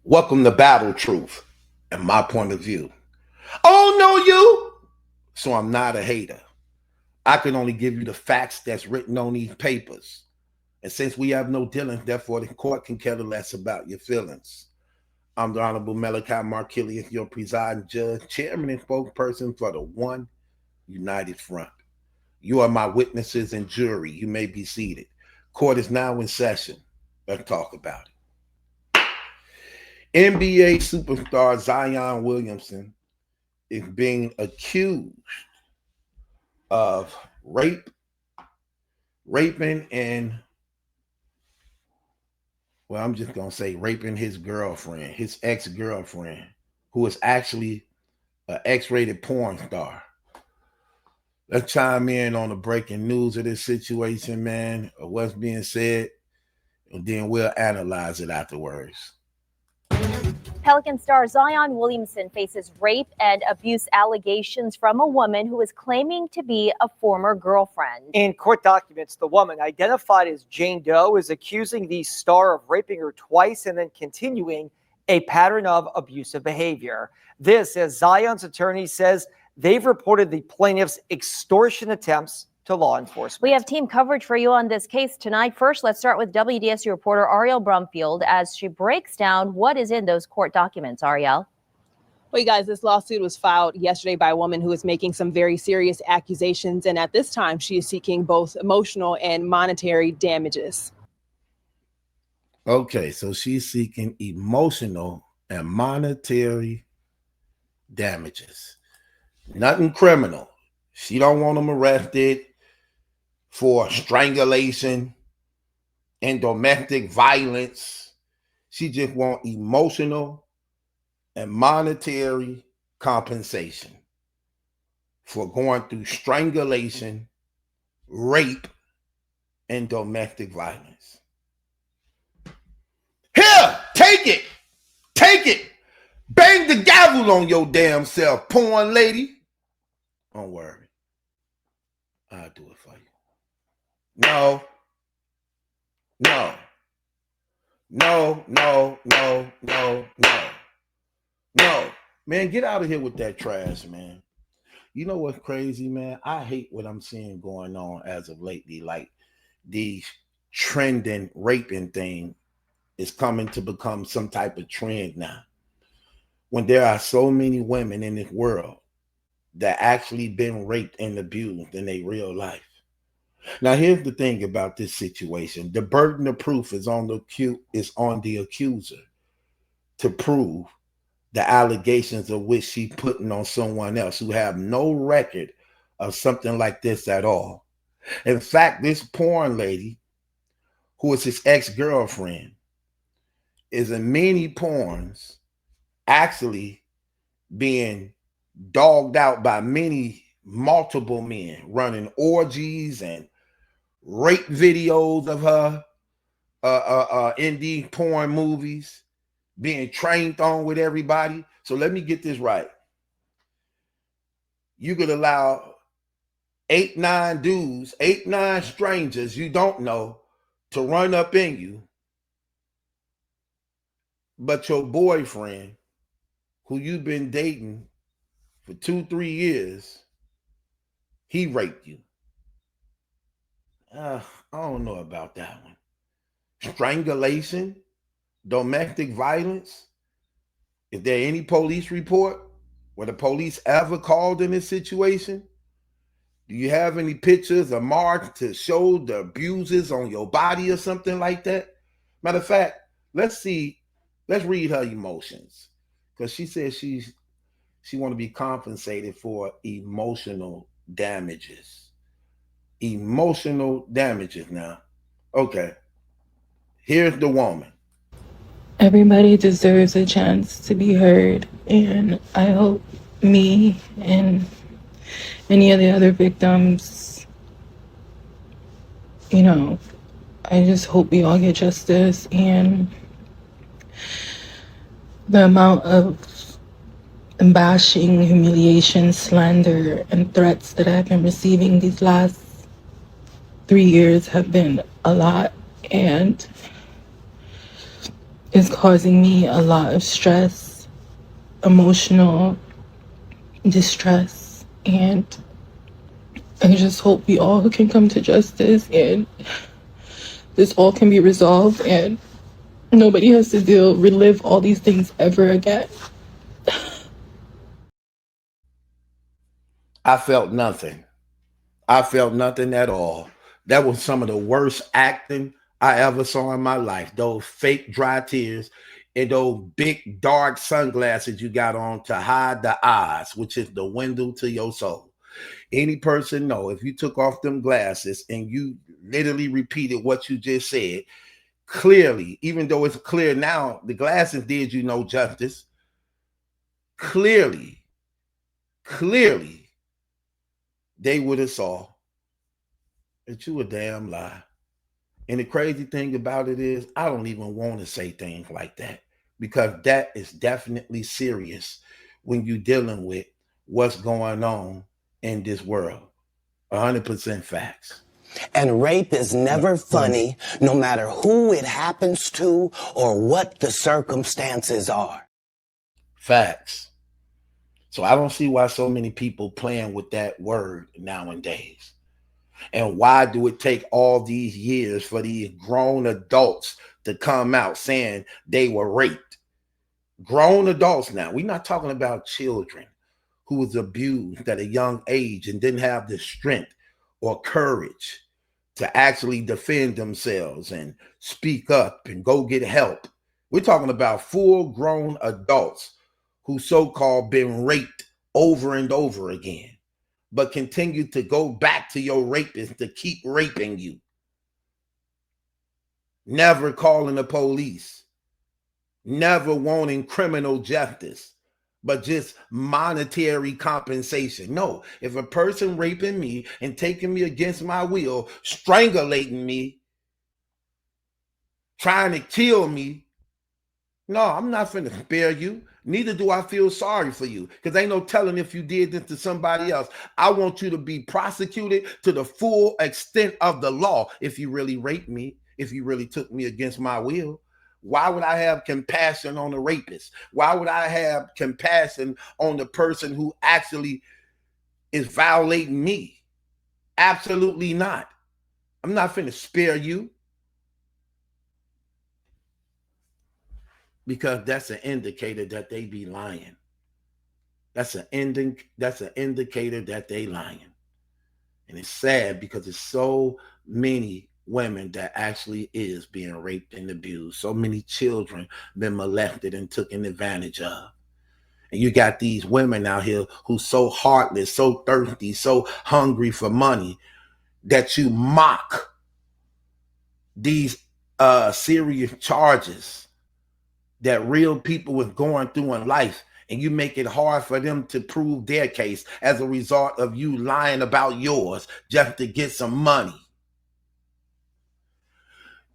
Welcome to Battle Truth and my point of view. Oh, no, you. So I'm not a hater. I can only give you the facts that's written on these papers. And since we have no dealings, therefore the court can care less about your feelings. I'm the Honorable MallikiBaker, your presiding judge, chairman, and spokesperson for the One United Front. You are my witnesses and jury. You may be seated. Court is now in session. Let's talk about it. NBA superstar Zion Williamson is being accused of raping and, well, I'm just going to say raping his girlfriend, his ex-girlfriend, who is actually an X-rated porn star. Let's chime in on the breaking news of this situation, man, of what's being said, and then we'll analyze it afterwards. Pelican star Zion Williamson faces rape and abuse allegations from a woman who is claiming to be a former girlfriend. In court documents, the woman, identified as Jane Doe, is accusing the star of raping her twice and then continuing a pattern of abusive behavior. This, as Zion's attorney says, they've reported the plaintiff's extortion attempts to law enforcement. We have team coverage for you on this case tonight. First, let's start with WDSU reporter Ariel Brumfield as she breaks down what is in those court documents. Ariel. Well, you guys, this lawsuit was filed yesterday by a woman who is making some very serious accusations. And at this time, she is seeking both emotional and monetary damages. Okay, so she's seeking emotional and monetary damages. Nothing criminal. She don't want them arrested for strangulation and domestic violence. She just want emotional and monetary compensation for going through strangulation, rape, and domestic violence. Here, take it. Take it. Bang the gavel on your damn self, porn lady. Don't worry. I'll do it for you. No. No. No, no, no, no, no. No. Man, get out of here with that trash, man. You know what's crazy, man? I hate what I'm seeing going on as of lately. Like, the trending raping thing is coming to become some type of trend now. When there are so many women in this world that actually been raped and abused in their real life. Now, here's the thing about this situation. The burden of proof is on the accuser to prove the allegations of which she's putting on someone else who have no record of something like this at all. In fact, this porn lady, who is his ex-girlfriend, is in many porns actually being dogged out by multiple men, running orgies and rape videos of her in these porn movies, being trained on with everybody. So let me get this right. You could allow 8, 9 dudes, 8, 9 strangers you don't know to run up in you, but your boyfriend, who you've been dating for 2, 3 years, he raped you. I don't know about that one. Strangulation, domestic violence. Is there any police report? Were the police ever called in this situation? Do you have any pictures or marks to show the abuses on your body or something like that? Matter of fact, let's read her emotions. Because she says she want to be compensated for emotional damages. Emotional damages now. Okay. Here's the woman. Everybody deserves a chance to be heard, and I hope me and any of the other victims, I just hope we all get justice. And the amount of bashing, humiliation, slander, and threats that I've been receiving these last 3 years have been a lot. And is causing me a lot of stress, emotional distress, and I just hope we all can come to justice and this all can be resolved and nobody has to relive all these things ever again. I felt nothing. I felt nothing at all. That was some of the worst acting I ever saw in my life. Those fake dry tears and those big dark sunglasses you got on to hide the eyes, which is the window to your soul. Any person know if you took off them glasses and you literally repeated what you just said clearly, even though it's clear now, the glasses did you no justice. Clearly, they would have saw that you a damn lie. And the crazy thing about it is, I don't even want to say things like that because that is definitely serious when you're dealing with what's going on in this world. 100% facts. And rape is never funny, no matter who it happens to or what the circumstances are. Facts. So I don't see why so many people playing with that word nowadays. And why do it take all these years for these grown adults to come out saying they were raped? Grown adults now. We're not talking about children who was abused at a young age and didn't have the strength or courage to actually defend themselves and speak up and go get help. We're talking about full-grown adults who so-called been raped over and over again, but continue to go back to your rapist to keep raping you. Never calling the police. Never wanting criminal justice, but just monetary compensation. No, if a person raping me and taking me against my will, strangulating me, trying to kill me, no, I'm not finna spare you. Neither do I feel sorry for you because ain't no telling if you did this to somebody else. I want you to be prosecuted to the full extent of the law if you really raped me, if you really took me against my will. Why would I have compassion on the rapist? Why would I have compassion on the person who actually is violating me? Absolutely not. I'm not finna spare you. Because that's an indicator that they be lying. That's an indicator that they lying. And it's sad because it's so many women that actually is being raped and abused. So many children been molested and taken advantage of. And you got these women out here who so heartless, so thirsty, so hungry for money that you mock these serious charges that real people was going through in life, and you make it hard for them to prove their case as a result of you lying about yours just to get some money.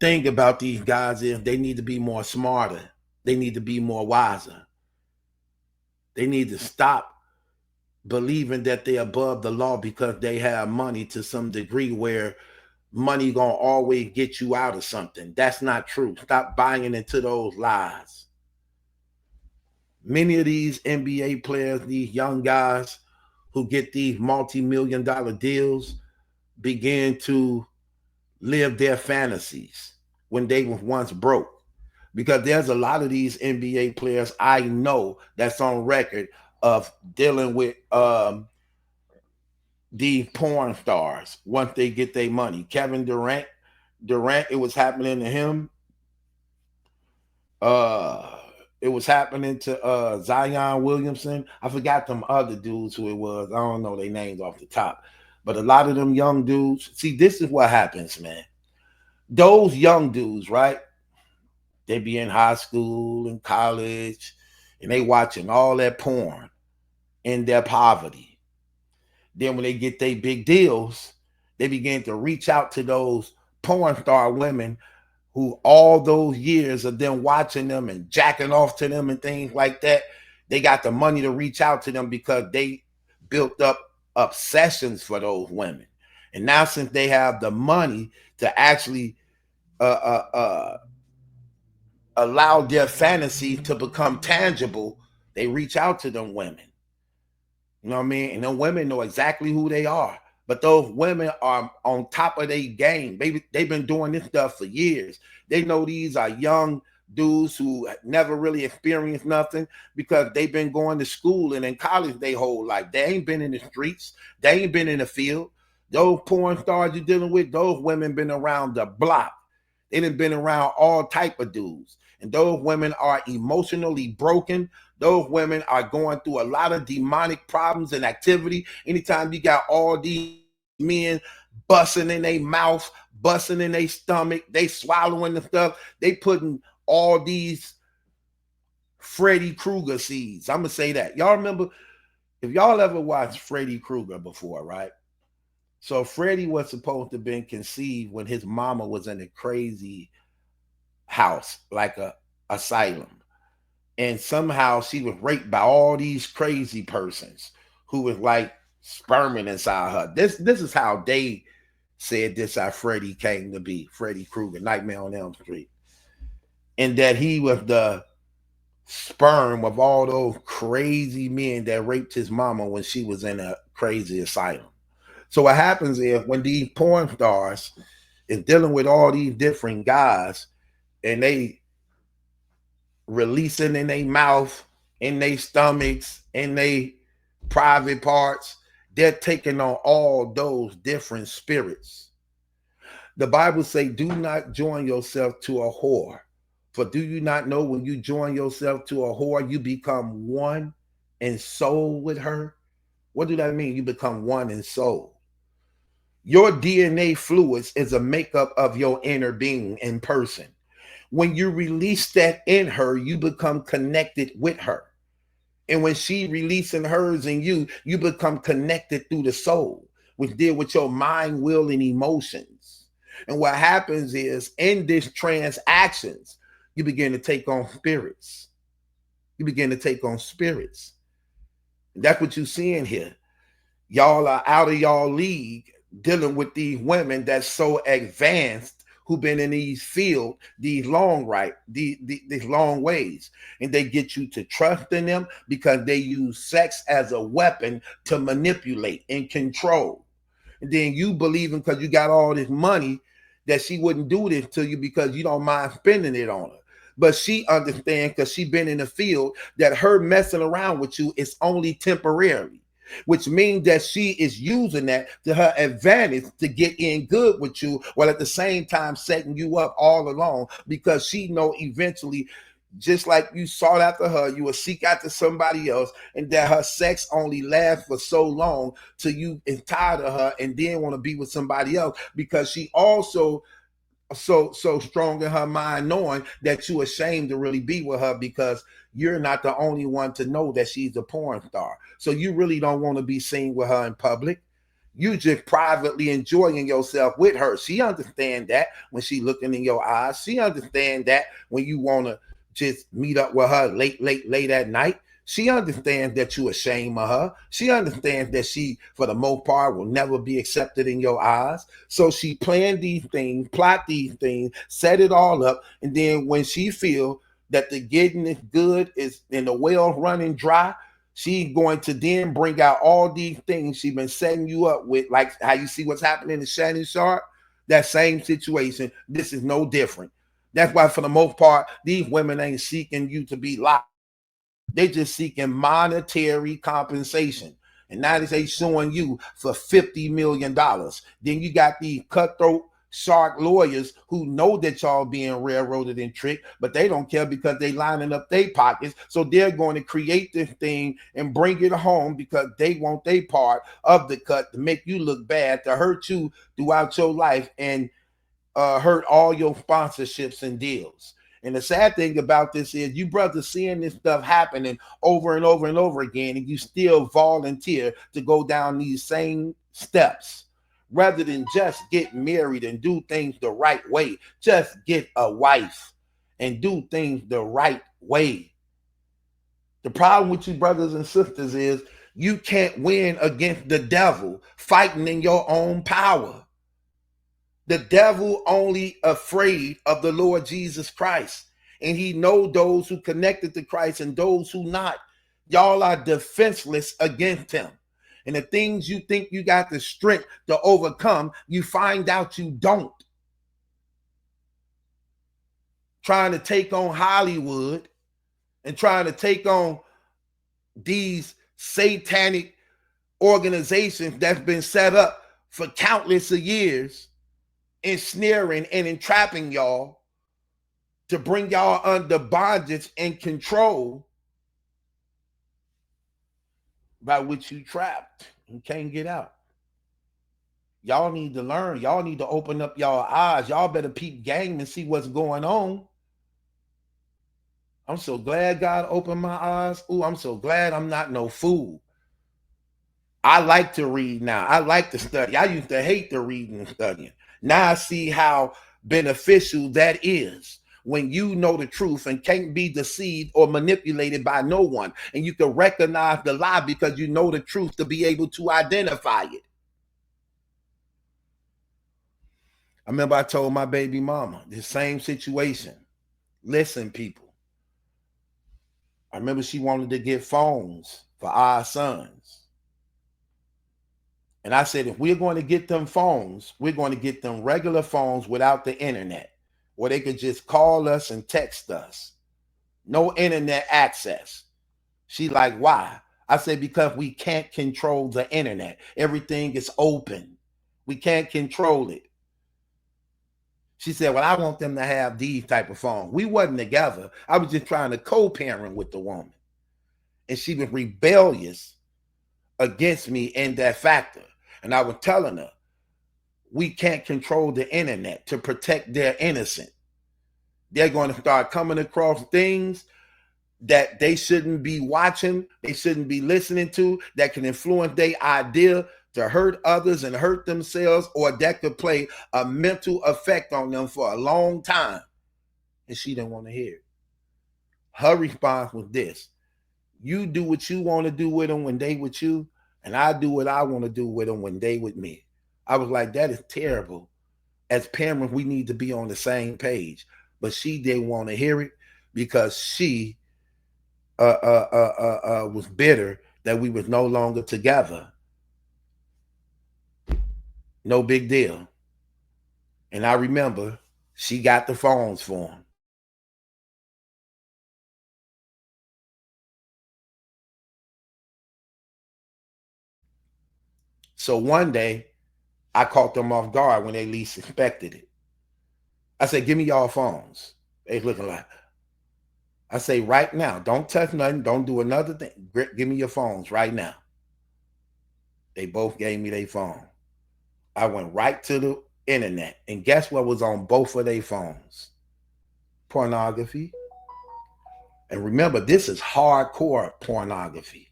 Thing about these guys is they need to be more smarter. They need to be more wiser. They need to stop believing that they're above the law because they have money to some degree where money gonna always get you out of something. That's not true. Stop buying into those lies. Many of these NBA players, these young guys who get these multi-million-dollar deals, begin to live their fantasies when they were once broke. Because there's a lot of these NBA players I know that's on record of dealing with these porn stars once they get their money. Kevin Durant, it was happening to him. It was happening to Zion Williamson. I forgot them other dudes who it was. I don't know their names off the top. But a lot of them young dudes, see, this is what happens, man. Those young dudes, right? They be in high school and college, and they watching all that porn in their poverty. Then when they get their big deals, they begin to reach out to those porn star women who all those years of them watching them and jacking off to them and things like that, they got the money to reach out to them because they built up obsessions for those women. And now since they have the money to actually allow their fantasy to become tangible, they reach out to them women. You know what I mean? And them women know exactly who they are. But those women are on top of their game. They've been doing this stuff for years. They know these are young dudes who never really experienced nothing because they've been going to school and in college their whole life. They ain't been in the streets. They ain't been in the field. Those porn stars you're dealing with, those women been around the block. They done been around all type of dudes. And those women are emotionally broken. Those women are going through a lot of demonic problems and activity. Anytime you got all these men busting in their mouth, busting in their stomach, they swallowing the stuff, they putting all these Freddy Krueger seeds. I'm going to say that. Y'all remember, if y'all ever watched Freddy Krueger before, right? So Freddy was supposed to have been conceived when his mama was in a crazy house, like a asylum. And somehow she was raped by all these crazy persons who was like sperming inside her. This is how they said this how Freddy came to be. Freddy Krueger, Nightmare on Elm Street. And that he was the sperm of all those crazy men that raped his mama when she was in a crazy asylum. So what happens is when these porn stars is dealing with all these different guys and they releasing in their mouth, in their stomachs, in their private parts, they're taking on all those different spirits. The Bible say, do not join yourself to a whore. For do you not know when you join yourself to a whore, you become one in soul with her? What do that mean? You become one in soul. Your DNA fluids is a makeup of your inner being in person. When you release that in her, you become connected with her. And when she releasing hers in you, you become connected through the soul, which deal with your mind, will, and emotions. And what happens is in this transactions, you begin to take on spirits. You begin to take on spirits. And that's what you're seeing here. Y'all are out of y'all league dealing with these women that's so advanced who've been in these fields, these long ways. And they get you to trust in them because they use sex as a weapon to manipulate and control. And then you believing because you got all this money that she wouldn't do this to you because you don't mind spending it on her. But she understands because she's been in the field that her messing around with you is only temporarily, which means that she is using that to her advantage to get in good with you, while at the same time setting you up all along because she know eventually, just like you sought after her, you will seek after somebody else, and that her sex only lasts for so long till you is tired of her and then want to be with somebody else because she also so strong in her mind knowing that you're ashamed to really be with her because you're not the only one to know that she's a porn star. So you really don't want to be seen with her in public. You just privately enjoying yourself with her. She understands that when she looking in your eyes. She understands that when you want to just meet up with her late at night. She understands that you ashamed of her. She understands that she, for the most part, will never be accepted in your eyes. So she planned these things, plot these things, set it all up. And then when she feel that the getting is good is and the well running dry, she's going to then bring out all these things she's been setting you up with, like how you see what's happening in Shannon Sharp. That same situation. This is no different. That's why, for the most part, these women ain't seeking you to be locked. They just seeking monetary compensation. And now they suing you for $50 million. Then you got these cutthroat shark lawyers who know that y'all being railroaded and tricked, but they don't care because they lining up their pockets. So they're going to create this thing and bring it home because they want their part of the cut to make you look bad, to hurt you throughout your life and hurt all your sponsorships and deals. And the sad thing about this is you brothers seeing this stuff happening over and over and over again, and you still volunteer to go down these same steps rather than just get married and do things the right way. Just get a wife and do things the right way. The problem with you brothers and sisters is you can't win against the devil fighting in your own power. The devil only afraid of the Lord Jesus Christ. and he know those who connected to Christ and those who not. Y'all are defenseless against him. And the things you think you got the strength to overcome, you find out you don't. Trying to take on Hollywood and trying to take on these satanic organizations that's been set up for countless of years, ensnaring and entrapping y'all to bring y'all under bondage and control, by which you trapped and can't get out. Y'all need to learn. Y'all need to open up y'all eyes. Y'all better peep game and see what's going on. I'm so glad God opened my eyes. Ooh, I'm so glad I'm not no fool. I like to read now. I like to study. I used to hate the reading and studying. Now I see how beneficial that is when you know the truth and can't be deceived or manipulated by no one. And you can recognize the lie because you know the truth to be able to identify it. I remember I told my baby mama the same situation. Listen, people. I remember she wanted to get phones for our sons. And I said, if we're going to get them phones, we're going to get them regular phones without the internet, where they could just call us and text us. No internet access. She like, why? I said, because we can't control the internet. Everything is open. We can't control it. She said, well, I want them to have these type of phones. We wasn't together. I was just trying to co-parent with the woman. And she was rebellious against me in that factor. And I was telling her, we can't control the internet to protect their innocence. They're going to start coming across things that they shouldn't be watching, they shouldn't be listening to, that can influence their idea to hurt others and hurt themselves, or that could play a mental effect on them for a long time. And she didn't want to hear it. Her response was this: you do what you want to do with them when they with you, and I do what I want to do with them when they with me. I was like, that is terrible. As parents, we need to be on the same page. But she didn't want to hear it because she was bitter that we was no longer together. No big deal. And I remember she got the phones for him. So one day, I caught them off guard when they least expected it. I said, give me y'all phones. They looking like, I say, right now, don't touch nothing. Don't do another thing. Give me your phones right now. They both gave me their phone. I went right to the internet. And guess what was on both of their phones? Pornography. And remember, this is hardcore pornography.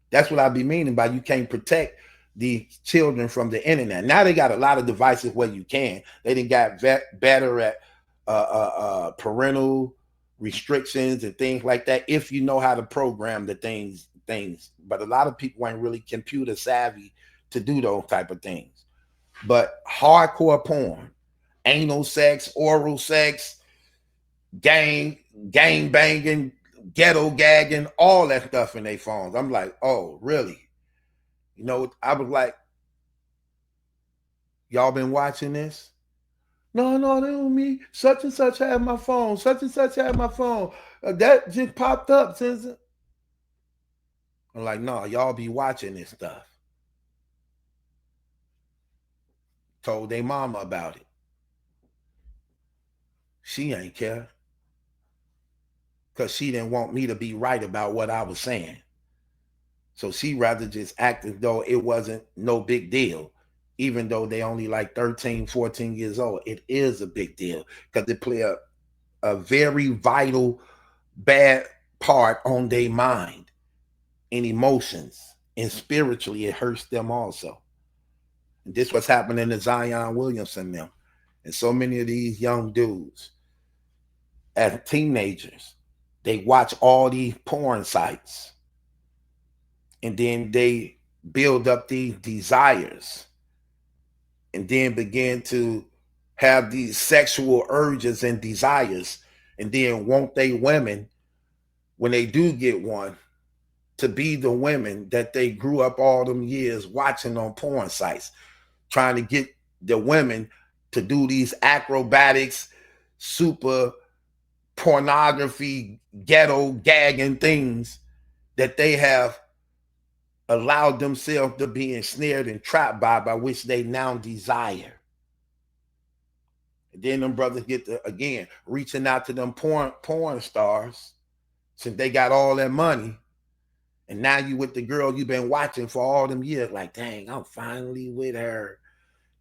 That's what I be meaning by you can't protect the children from the internet. Now they got a lot of devices where you can. They done got better at parental restrictions and things like that, if you know how to program the things. But a lot of people ain't really computer savvy to do those type of things. But hardcore porn, anal sex, oral sex, gang banging, ghetto gagging, all that stuff in their phones. I'm like, oh, really? You know, I was like, y'all been watching this? No, they don't me. Such and such had my phone. Such and such had my phone. That just popped up since. I'm like, no, y'all be watching this stuff. Told their mama about it. She ain't care. Because she didn't want me to be right about what I was saying. So she rather just act as though it wasn't no big deal. Even though they only like 13, 14 years old. It is a big deal. Because they play a very vital, bad part on their mind and emotions. And spiritually, it hurts them also. And this was happening to Zion Williamson now. And so many of these young dudes, as teenagers, they watch all these porn sites. And then they build up these desires. And then begin to have these sexual urges and desires. and then want they women, when they do get one, to be the women that they grew up all them years watching on porn sites, trying to get the women to do these acrobatics, super pornography, ghetto gagging things that they have allowed themselves to be ensnared and trapped by which they now desire. And then them brothers get to, again, reaching out to them porn stars, since they got all that money. And now you with the girl you've been watching for all them years, like, dang, I'm finally with her.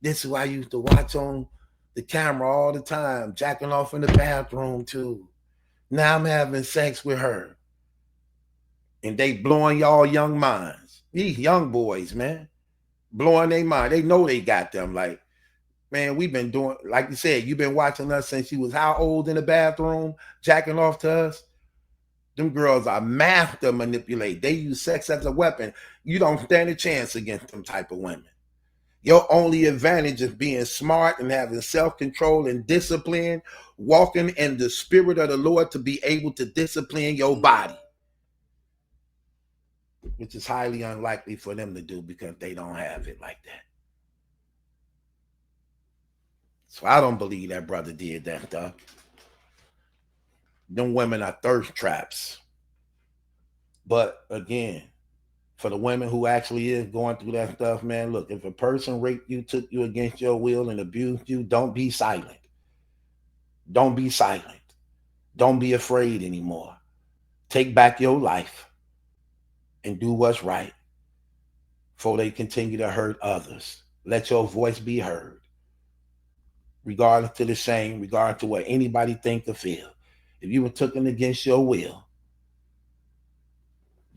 This is who I used to watch on the camera all the time, jacking off in the bathroom too. Now I'm having sex with her. And they blowing y'all young minds. These young boys, man, blowing their mind. They know they got them. Like, man, we've been doing, like you said, you've been watching us since you was how old in the bathroom, jacking off to us? Them girls are master manipulate. They use sex as a weapon. You don't stand a chance against them type of women. Your only advantage is being smart and having self-control and discipline, walking in the spirit of the Lord to be able to discipline your body, which is highly unlikely for them to do because they don't have it like that. So I don't believe that brother did that stuff. Them women are thirst traps. But again, for the women who actually is going through that stuff, man, look, if a person raped you, took you against your will, and abused you, don't be silent. Don't be silent. Don't be afraid anymore. Take back your life and do what's right before they continue to hurt others. Let your voice be heard, regardless to the shame, regardless to what anybody think or feel. If you were taken against your will,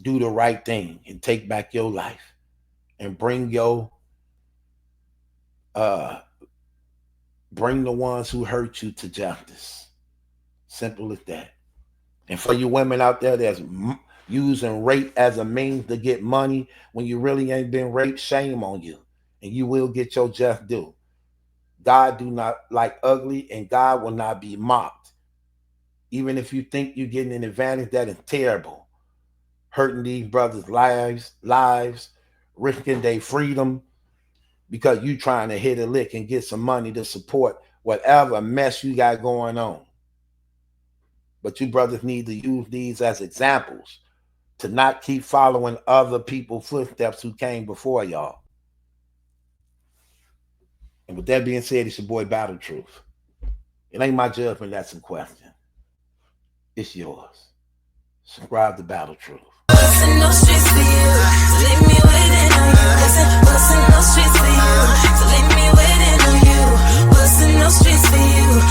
do the right thing and take back your life and bring the ones who hurt you to justice. Simple as that. And for you women out there that's using rape as a means to get money when you really ain't been raped, shame on you. And you will get your just due. God do not like ugly, and God will not be mocked. Even if you think you're getting an advantage, that is terrible. Hurting these brothers' lives, risking their freedom because you trying to hit a lick and get some money to support whatever mess you got going on. But you brothers need to use these as examples to not keep following other people's footsteps who came before y'all. And with that being said, it's your boy Battle Truth. It ain't my judgment that's in question. It's yours. Subscribe to Battle Truth. Bustin' no streets for you, so leave me waiting on you. Bustin' no streets for you, so leave me waiting on you. Bustin' no streets for you,